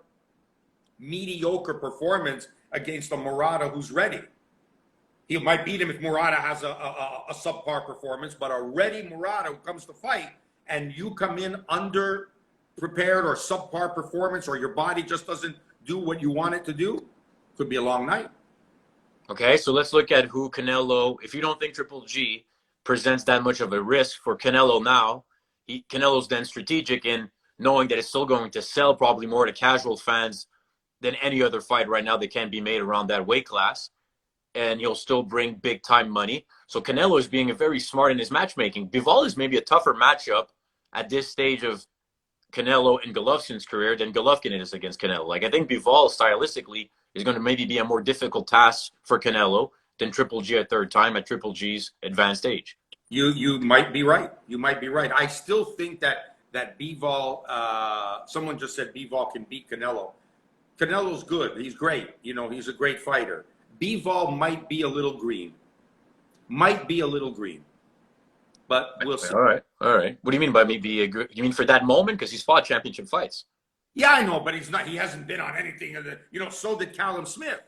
mediocre performance against a Murata who's ready. He might beat him if Murata has a subpar performance, but a ready Murata who comes to fight, and you come in under prepared or subpar performance, or your body just doesn't do what you want it to do, could be a long night. Okay, so let's look at who Canelo, if you don't think Triple G presents that much of a risk for Canelo now, Canelo's then strategic in knowing that it's still going to sell probably more to casual fans than any other fight right now that can be made around that weight class. And he'll still bring big time money. So Canelo is being very smart in his matchmaking. Bivol is maybe a tougher matchup at this stage of Canelo and Golovkin's career than Golovkin is against Canelo. Like, I think Bivol stylistically is going to maybe be a more difficult task for Canelo than Triple G a third time at Triple G's advanced age. You might be right. You might be right. I still think that Bivol. Someone just said Bivol can beat Canelo. Canelo's good. He's great. You know, he's a great fighter. Bivol might be a little green. Might be a little green. But we'll see. All right. What do you mean by maybe you mean for that moment? Because he's fought championship fights. Yeah, I know, but he's not. He hasn't been on anything of the. You know, so did Callum Smith.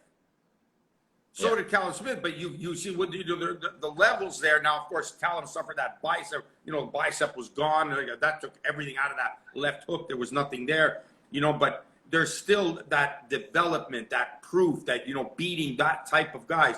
So did Callum Smith. But you see what you do. The levels there now. Of course, Callum suffered that bicep. You know, bicep was gone. That took everything out of that left hook. There was nothing there. You know, but there's still that development, that proof that, you know, beating that type of guys.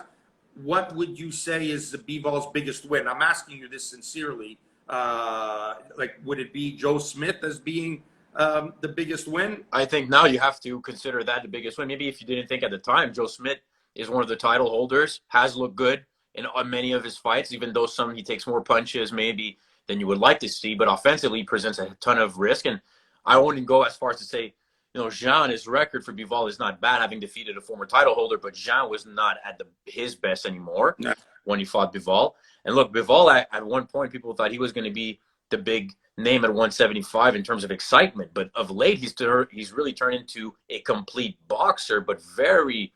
What would you say is the Bivol's biggest win? I'm asking you this sincerely. Like, would it be Joe Smith as being the biggest win? I think now you have to consider that the biggest win. Maybe if you didn't think at the time, Joe Smith is one of the title holders, has looked good in many of his fights, even though some he takes more punches maybe than you would like to see, but offensively he presents a ton of risk. And I wouldn't go as far as to say, you know, Jean, his record for Bivol is not bad, having defeated a former title holder, but Jean was not at his best anymore when he fought Bivol. And look, Bivol, at one point, people thought he was going to be the big name at 175 in terms of excitement. But of late, he's really turned into a complete boxer, but very,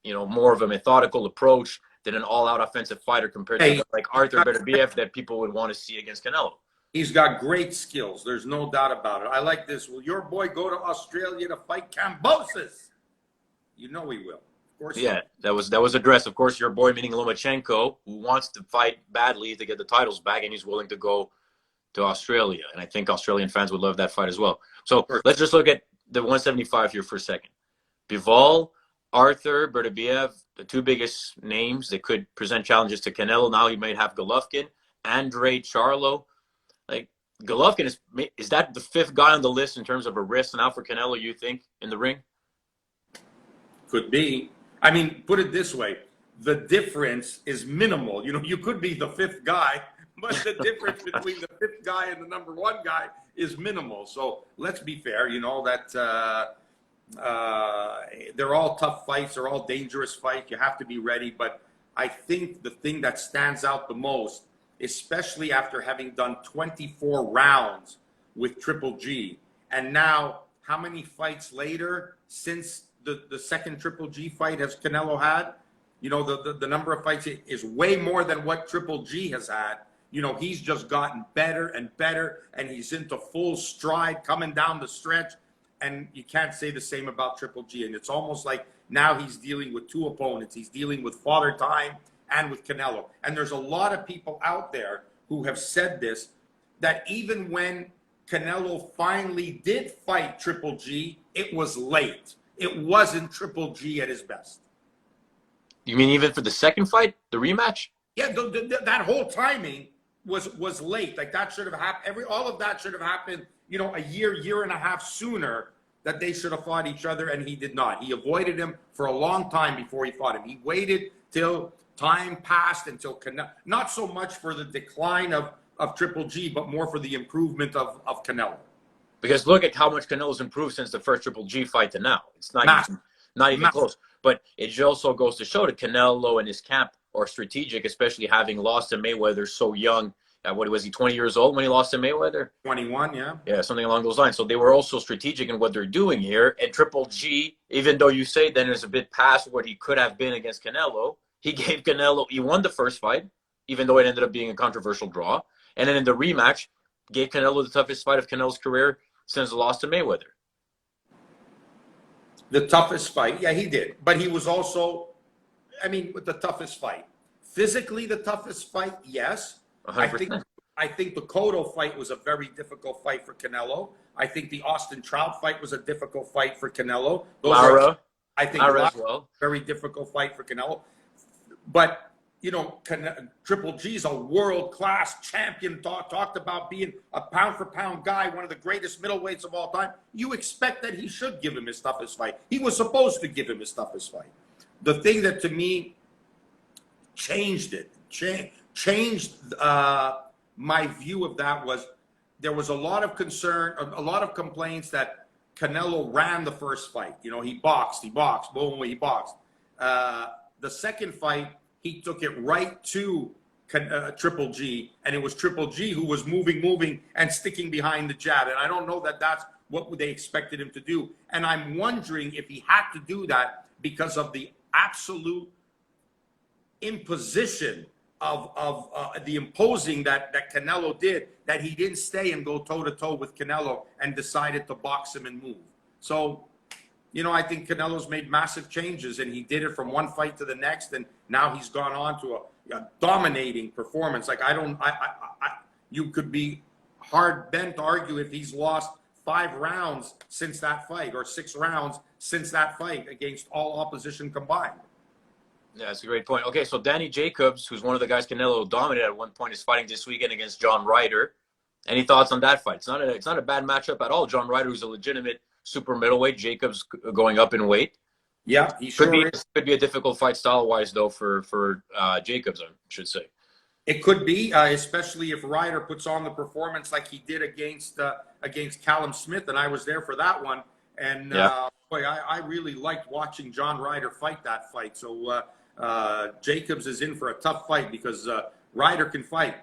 you know, more of a methodical approach than an all-out offensive fighter compared to like Arthur Beterbiev that people would want to see against Canelo. He's got great skills. There's no doubt about it. I like this. Will your boy go to Australia to fight Kambosos? You know he will. Of course. Yeah, that was addressed. Of course, your boy, meaning Lomachenko, who wants to fight badly to get the titles back, and he's willing to go to Australia. And I think Australian fans would love that fight as well. So let's just look at the 175 here for a second. Bivol, Arthur Beterbiev, the two biggest names that could present challenges to Canelo. Now he might have Golovkin, Andre Charlo. Like, Golovkin, is that the fifth guy on the list in terms of a risk now for Canelo, you think, in the ring? Could be. I mean, put it this way. The difference is minimal. You know, you could be the fifth guy, but the difference between the fifth guy and the number one guy is minimal. So let's be fair. You know, that they're all tough fights. They're all dangerous fights. You have to be ready. But I think the thing that stands out the most, especially after having done 24 rounds with Triple G. And now, how many fights later, since the second Triple G fight has Canelo had? You know, the number of fights is way more than what Triple G has had. You know, he's just gotten better and better, and he's into full stride coming down the stretch. And you can't say the same about Triple G. And it's almost like now he's dealing with two opponents. He's dealing with Father Time and with Canelo. And there's a lot of people out there who have said this, that even when Canelo finally did fight Triple G, it was late. It wasn't Triple G at his best. You mean even for the second fight, the rematch? Yeah, that whole timing was late. Like, that should have happened. All of that should have happened, you know, a year and a half sooner, that they should have fought each other, and he did not. He avoided him for a long time before he fought him. He waited till time passed, until Canelo, not so much for the decline of Triple G, but more for the improvement of Canelo. Because look at how much Canelo's improved since the first Triple G fight to now. It's not even close. But it also goes to show that Canelo and his camp are strategic, especially having lost to Mayweather so young. What was he, 20 years old when he lost to Mayweather? 21, yeah. Yeah, something along those lines. So they were also strategic in what they're doing here. And Triple G, even though you say then is a bit past what he could have been against Canelo, he gave Canelo, he won the first fight, even though it ended up being a controversial draw. And then in the rematch, gave Canelo the toughest fight of Canelo's career since the loss to Mayweather. The toughest fight, yeah, he did. But he was also, I mean, with the toughest fight. Physically, the toughest fight, yes. 100%. I think the Cotto fight was a very difficult fight for Canelo. I think the Austin Trout fight was a difficult fight for Canelo. Lara Lara as well. Very difficult fight for Canelo. But, you know, Triple G's a world-class champion, talked about being a pound-for-pound guy, one of the greatest middleweights of all time. You expect that he should give him his toughest fight. He was supposed to give him his toughest fight. The thing that, to me, changed my view of that was there was a lot of concern, a lot of complaints that Canelo ran the first fight. You know, he boxed, boom, he boxed. The second fight, he took it right to Triple G, and it was Triple G who was moving, and sticking behind the jab. And I don't know that that's what they expected him to do. And I'm wondering if he had to do that because of the absolute imposition of the imposing that Canelo did, that he didn't stay and go toe-to-toe with Canelo and decided to box him and move. So, you know, I think Canelo's made massive changes, and he did it from one fight to the next, and now he's gone on to a dominating performance. Like, you could be hard-bent to argue if he's lost 5 rounds since that fight, or 6 rounds since that fight against all opposition combined. Yeah, that's a great point. Okay, so Danny Jacobs, who's one of the guys Canelo dominated at one point, is fighting this weekend against John Ryder. Any thoughts on that fight? It's not a bad matchup at all. John Ryder, who's a legitimate super middleweight, Jacobs going up in weight. Yeah, he sure is. Could be a difficult fight style-wise, though, for Jacobs, I should say. It could be, especially if Ryder puts on the performance like he did against Callum Smith, and I was there for that one. And boy, I really liked watching John Ryder fight that fight. So Jacobs is in for a tough fight because Ryder can fight.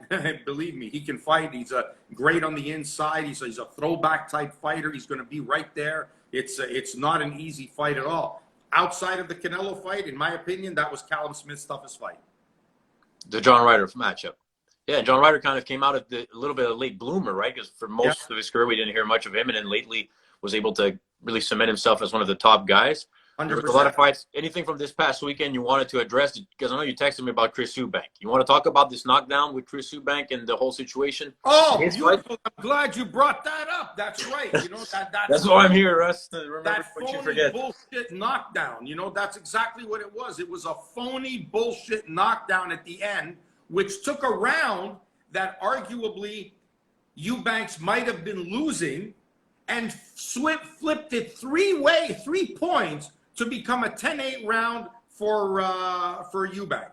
Believe me, he can fight. He's great on the inside. He's a throwback type fighter. He's going to be right there. It's not an easy fight at all. Outside of the Canelo fight, in my opinion, that was Callum Smith's toughest fight. The John Ryder matchup. Yeah, John Ryder kind of came out at a little bit of a late bloomer, right? Because for most of his career, we didn't hear much of him, and then lately was able to really cement himself as one of the top guys. 100%. There was a lot of fights. Anything from this past weekend you wanted to address? Because I know you texted me about Chris Eubank. You want to talk about this knockdown with Chris Eubank and the whole situation? Oh, beautiful. I'm glad you brought that up. That's right. You know, that's why I'm here, Russ, to remember that what you phony forget. Bullshit knockdown. You know, that's exactly what it was. It was a phony bullshit knockdown at the end, which took a round that arguably Eubanks might have been losing, and flipped it 3 points to become a 10-8 round for Eubank.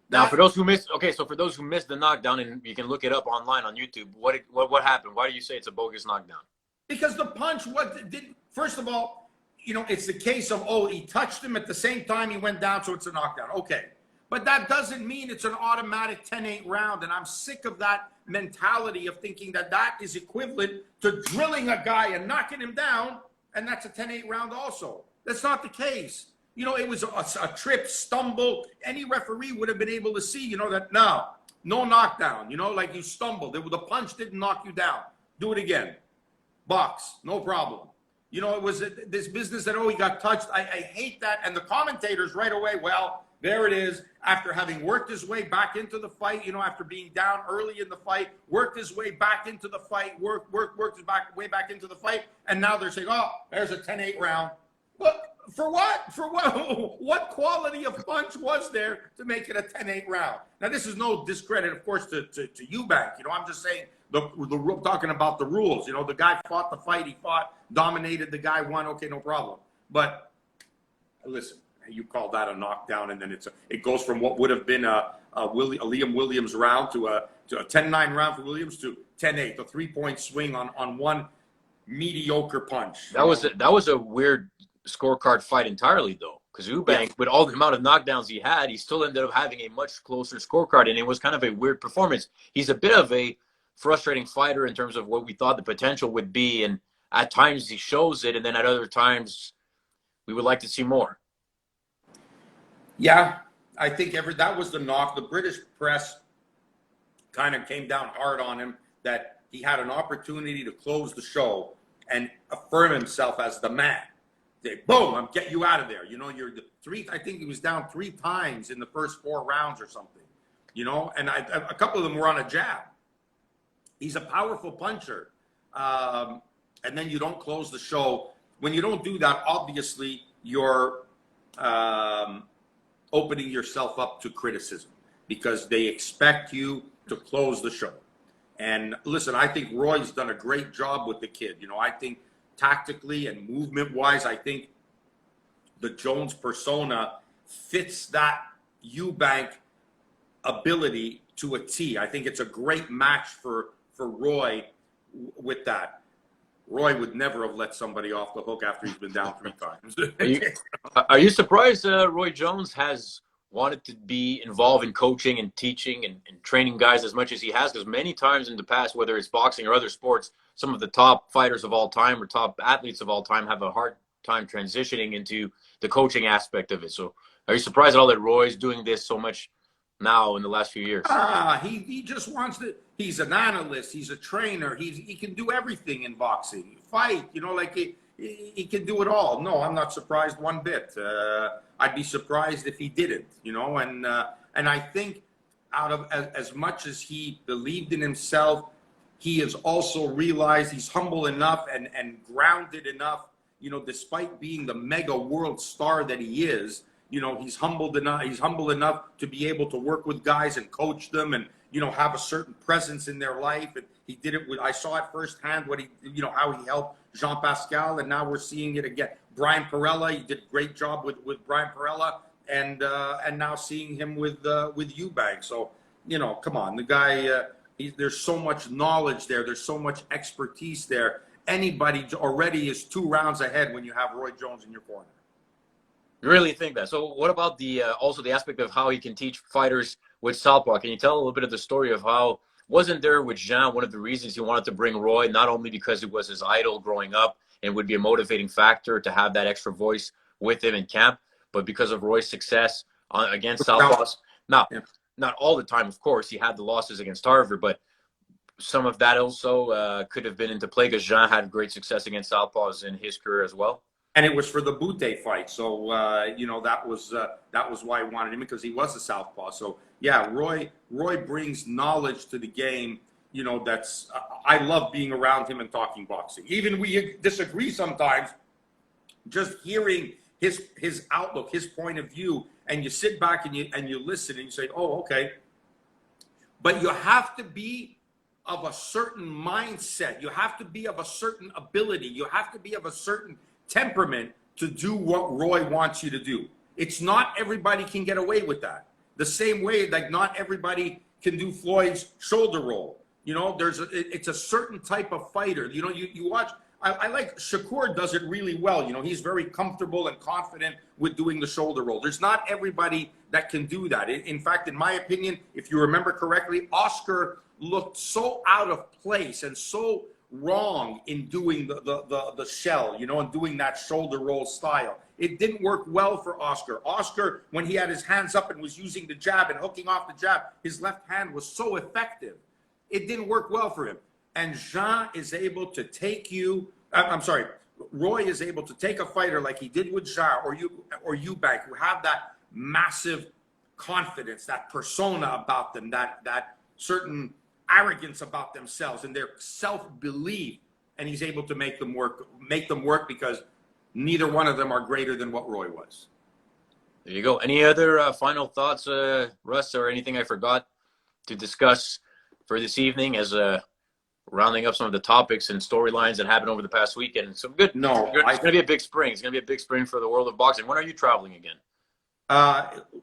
Now, for those who missed, for those who missed the knockdown, and you can look it up online on YouTube, what happened? Why do you say it's a bogus knockdown? Because the punch, first of all, you know, it's the case of, he touched him at the same time he went down, so it's a knockdown. Okay. But that doesn't mean it's an automatic 10-8 round, and I'm sick of that mentality of thinking that is equivalent to drilling a guy and knocking him down, and that's a 10-8 round also. That's not the case. You know, it was a trip, stumble. Any referee would have been able to see, you know, that no knockdown. You know, like you stumbled. The punch didn't knock you down. Do it again. Box. No problem. You know, it was this business that, he got touched. I hate that. And the commentators right away, well, there it is. After having worked his way back into the fight, you know, after being down early in the fight, worked his way back into the fight, worked his way back into the fight, and now they're saying, there's a 10-8 round. But for what? For what? What quality of punch was there to make it a 10-8 round? Now, this is no discredit, of course, to Eubank. You know, I'm just saying, talking about the rules. You know, the guy fought the fight. He fought, dominated. The guy won. Okay, no problem. But listen. You call that a knockdown, and then it goes from what would have been a Liam Williams round to a 10-9 round for Williams to 10-8, a 3-point swing on one mediocre punch. That was a weird scorecard fight entirely, though, because Eubank, with all the amount of knockdowns he had, he still ended up having a much closer scorecard, and it was kind of a weird performance. He's a bit of a frustrating fighter in terms of what we thought the potential would be, and at times he shows it, and then at other times we would like to see more. Yeah, I think that was the knock. The British press kind of came down hard on him, that he had an opportunity to close the show and affirm himself as the man. Boom, I'm getting you out of there. You know, I think he was down 3 times in the first 4 rounds or something, you know, and a couple of them were on a jab. He's a powerful puncher. And then you don't close the show. When you don't do that, obviously you're opening yourself up to criticism, because they expect you to close the show. And listen, I think Roy's done a great job with the kid. You know, I think tactically and movement-wise, I think the Jones persona fits that Eubank ability to a T. I think it's a great match for Roy with that. Roy would never have let somebody off the hook after he's been down 3 times. Are you surprised Roy Jones has wanted to be involved in coaching and teaching and training guys as much as he has? Because many times in the past, whether it's boxing or other sports, some of the top fighters of all time or top athletes of all time have a hard time transitioning into the coaching aspect of it. So are you surprised at all that Roy's doing this so much now in the last few years? He just wants to. He's an analyst. He's a trainer. He can do everything in boxing. Fight, like he can do it all. No, I'm not surprised one bit. I'd be surprised if he didn't. And I think out of as much as he believed in himself, he has also realized he's humble enough and grounded enough. Despite being the mega world star that he is. He's humble enough to be able to work with guys and coach them and, have a certain presence in their life. And he did it I saw it firsthand how he helped Jean-Pascal, and now we're seeing it again. Brian Perella, he did a great job with Brian Perella, and now seeing him with Eubank. So, come on, the guy, there's so much knowledge there. There's so much expertise there. Anybody already is 2 rounds ahead when you have Roy Jones in your corner. You really think that? So what about also the aspect of how he can teach fighters with southpaw? Can you tell a little bit of the story of how, wasn't there with Jean one of the reasons he wanted to bring Roy, not only because it was his idol growing up and would be a motivating factor to have that extra voice with him in camp, but because of Roy's success against southpaws? Now, not all the time, of course. He had the losses against Harvard, but some of that also could have been into play because Jean had great success against southpaws in his career as well. And it was for the Butte fight, so that was why he wanted him, because he was a southpaw. So yeah, Roy brings knowledge to the game. That's I love being around him and talking boxing. Even we disagree sometimes. Just hearing his outlook, his point of view, and you sit back and you listen and you say, oh, okay. But you have to be of a certain mindset. You have to be of a certain ability. You have to be of a certain temperament to do what Roy wants you to do. It's not everybody can get away with that. The same way, like not everybody can do Floyd's shoulder roll. It's a certain type of fighter. You watch. I like Shakur does it really well. He's very comfortable and confident with doing the shoulder roll. There's not everybody that can do that. In fact, in my opinion, if you remember correctly, Oscar looked so out of place and so wrong in doing the shell, and doing that shoulder roll style. It didn't work well for Oscar. Oscar, when he had his hands up and was using the jab and hooking off the jab, his left hand was so effective. It didn't work well for him. And Jean is able to take Roy is able to take a fighter like he did with Jean or Eubank, who have that massive confidence, that persona about them, that certain arrogance about themselves and their self-belief, and he's able to make them work because neither one of them are greater than what Roy was. There you go. Any other final thoughts, Russ, or anything I forgot to discuss for this evening as rounding up some of the topics and storylines that happened over the past weekend? Some good. No, it's going to be a big spring. It's going to be a big spring for the world of boxing. When are you traveling again?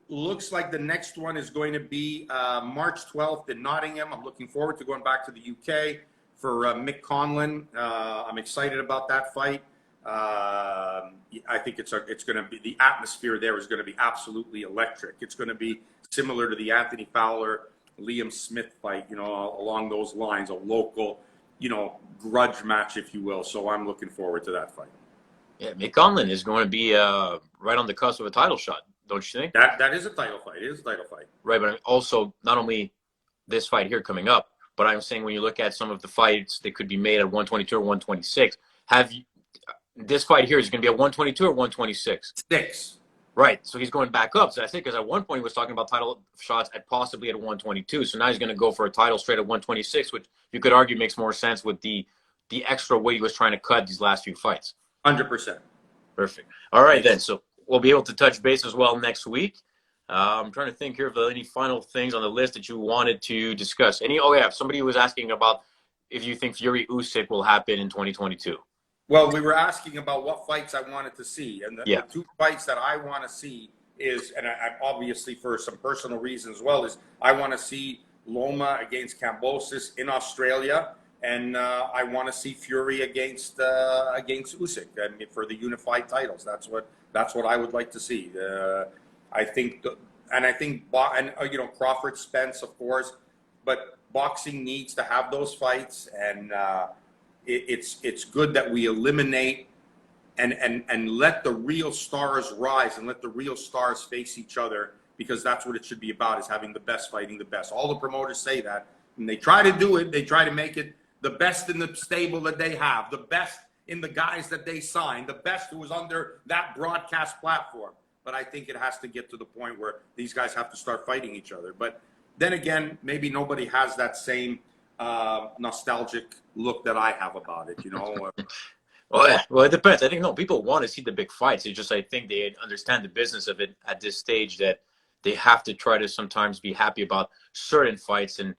Looks like the next one is going to be March 12th in Nottingham. I'm looking forward to going back to the UK for Mick Conlan. I'm excited about that fight. I think it's going to be, the atmosphere there is going to be absolutely electric. It's going to be similar to the Anthony Fowler, Liam Smith fight, along those lines, a local, grudge match, if you will. So I'm looking forward to that fight. Yeah, Mick Conlan is going to be right on the cusp of a title shot. Don't you think? That is a title fight. It is a title fight. Right, but also not only this fight here coming up, but I'm saying when you look at some of the fights that could be made at 122 or 126, this fight here is going to be at 122 or 126? 6. Right, so he's going back up. So I think because at one point he was talking about title shots at possibly at 122. So now he's going to go for a title straight at 126, which you could argue makes more sense with the extra weight he was trying to cut these last few fights. 100%. Perfect. All right, then. So we'll be able to touch base as well next week. I'm trying to think here of any final things on the list that you wanted to discuss. Somebody was asking about if you think Fury Usyk will happen in 2022. Well, we were asking about what fights I wanted to see. And the 2 fights that I want to see is, and I obviously for some personal reasons as well, is I want to see Loma against Kambosos in Australia. And I want to see Fury against Usyk and for the unified titles. That's what I would like to see. I think, Crawford, Spence, of course, but boxing needs to have those fights, and it's good that we eliminate and let the real stars rise and let the real stars face each other, because that's what it should be about, is having the best fighting the best. All the promoters say that, and they try to do it. They try to make it the best in the stable that they have, the best in the guys that they sign, the best who is under that broadcast platform. But I think it has to get to the point where these guys have to start fighting each other. But then again, maybe nobody has that same nostalgic look that I have about it, Well, it depends. I think, no, people want to see the big fights. It's just, I think they understand the business of it at this stage, that they have to try to sometimes be happy about certain fights. And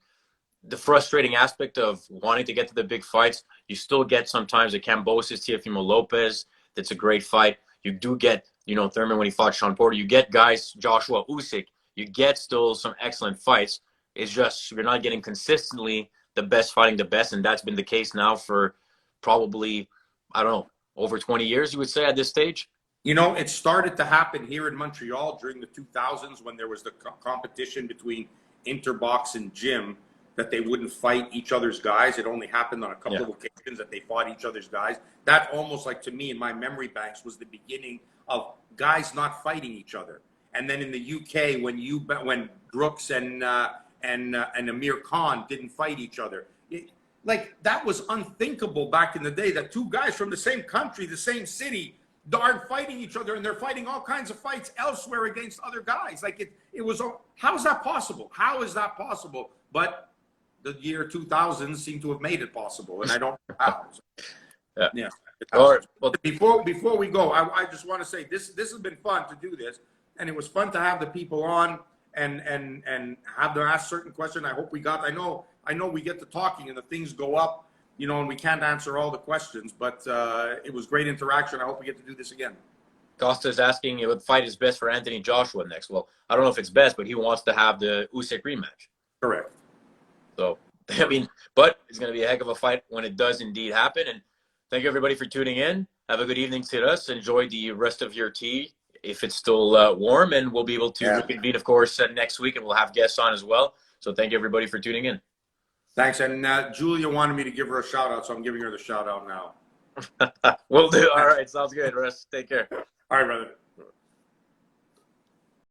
the frustrating aspect of wanting to get to the big fights, you still get sometimes a Cambosis, Teofimo Lopez. That's a great fight. You do get, Thurman when he fought Sean Porter. You get guys, Joshua, Usyk. You get still some excellent fights. It's just you're not getting consistently the best fighting the best. And that's been the case now for probably, I don't know, over 20 years, you would say, at this stage? It started to happen here in Montreal during the 2000s when there was the competition between Interbox and Gym, that they wouldn't fight each other's guys. It only happened on a couple of occasions that they fought each other's guys. That almost, like, to me, in my memory banks, was the beginning of guys not fighting each other. And then in the UK, when Brooks and Amir Khan didn't fight each other, that was unthinkable back in the day, that two guys from the same country, the same city, aren't fighting each other, and they're fighting all kinds of fights elsewhere against other guys. It was, how is that possible? How is that possible? But the year 2000 seemed to have made it possible, and I don't know how. Yeah. All right. Well, before we go, I just want to say this has been fun to do this, and it was fun to have the people on and have them ask certain questions. I hope we got. I know we get to talking and the things go up, and we can't answer all the questions, but it was great interaction. I hope we get to do this again. Costa's asking what fight is best for Anthony Joshua next. Well, I don't know if it's best, but he wants to have the Usyk rematch. Correct. So, but it's going to be a heck of a fight when it does indeed happen. And thank you, everybody, for tuning in. Have a good evening to us. Enjoy the rest of your tea if it's still warm. And we'll be able to reconvene, of course, next week. And we'll have guests on as well. So thank you, everybody, for tuning in. Thanks. And Julia wanted me to give her a shout-out, so I'm giving her the shout-out now. Will do. All right. Sounds good, Russ. Take care. All right, brother.